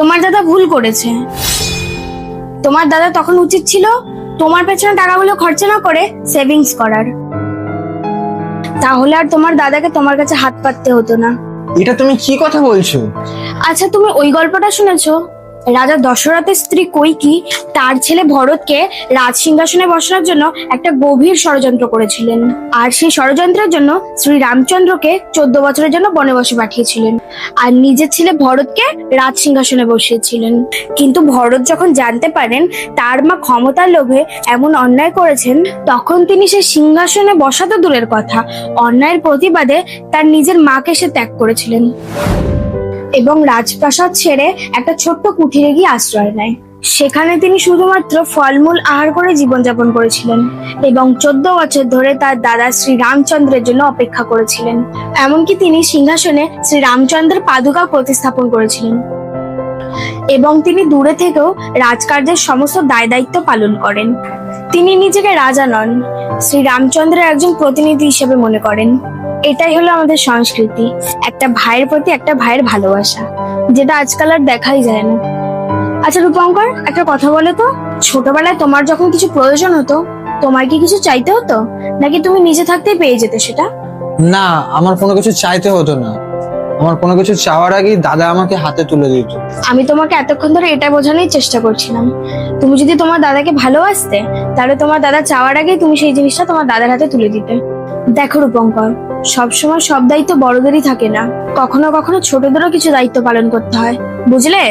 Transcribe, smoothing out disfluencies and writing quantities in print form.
তোমার দাদা ভুল করেছে। তোমার দাদা তখন উচিত ছিল তোমার পেছনে টাকাগুলো খরচা না করে সেভিংস করার। তাহলে আর তোমার দাদাকে তোমার কাছে হাত পাততে হতো না। এটা তুমি কি কথা বলছো? আচ্ছা, তুমি ওই গল্পটা শুনেছো? রাজা দশরথের স্ত্রী কৈকেয়ী তার ছেলে ভরতকে রাজ সিংহাসনে বসানোর জন্য একটা গভীর ষড়যন্ত্র করেছিলেন, আর সেই ষড়যন্ত্রের জন্য শ্রী রামচন্দ্রকে 14 বছরের জন্য বনবাসে পাঠিয়েছিলেন, আর নিজের ছেলে ভরতকে রাজ সিংহাসনে বসিয়েছিলেন। কিন্তু ভরত যখন জানতে পারেন তার মা ক্ষমতার লোভে এমন অন্যায় করেছেন, তখন তিনি সেই সিংহাসনে বসা তো দূরের কথা, অন্যায়ের প্রতিবাদে তার নিজের মাকে সে ত্যাগ করেছিলেন এবং রাজপ্রাসাদ ছেড়ে একটা ছোট্ট কুঠিরে গিয়ে আশ্রয় নেয়। সেখানে তিনি শুধুমাত্র ফলমূল আহার করে জীবনযাপন করেছিলেন এবং 14 বছর ধরে তার দাদা শ্রী রামচন্দ্রের জন্য অপেক্ষা করেছিলেন। এমনকি তিনি সিংহাসনে শ্রী রামচন্দ্রের পাদুকা প্রতিস্থাপন করেছিলেন এবং তিনি দূরে থেকেও রাজকার্যের সমস্ত দায় দায়িত্ব পালন করেন। তিনি নিজেকে রাজা নন, শ্রী রামচন্দ্রের একজন প্রতিনিধি হিসেবে মনে করেন। এটাই হলো আমাদের সংস্কৃতি, একটা ভাইয়ের প্রতি একটা ভাইয়ের ভালোবাসা, যেটা আজকাল আর দেখাই যায় না। আচ্ছা রূপঙ্কর, একটা কথা বলো তো, ছোটবেলায় তোমার যখন কিছু প্রয়োজন হতো, তোমার কি কিছু চাইতে হতো, নাকি তুমি নিজে থাকতেই পেয়ে যেতে সেটা? না, আমার কোনো কিছু চাইতে হতো না। আমার কোনো কিছু চাওয়ার আগেই দাদা আমাকে হাতে তুলে দিত। আমি তোমাকে এতক্ষণ ধরে এটা বোঝানোর চেষ্টা করছিলাম, তুমি যদি তোমার দাদাকে ভালোবাসতে, তাহলে তোমার দাদা চাওয়ার আগেই তুমি সেই জিনিসটা তোমার দাদার হাতে তুলে দিতে। দেখো রূপঙ্কর, সবসময় সব দায়িত্ব বড়দেরই থাকে না, কখনো কখনো ছোটদেরও কিছু দায়িত্ব পালন করতে হয়, বুঝলে?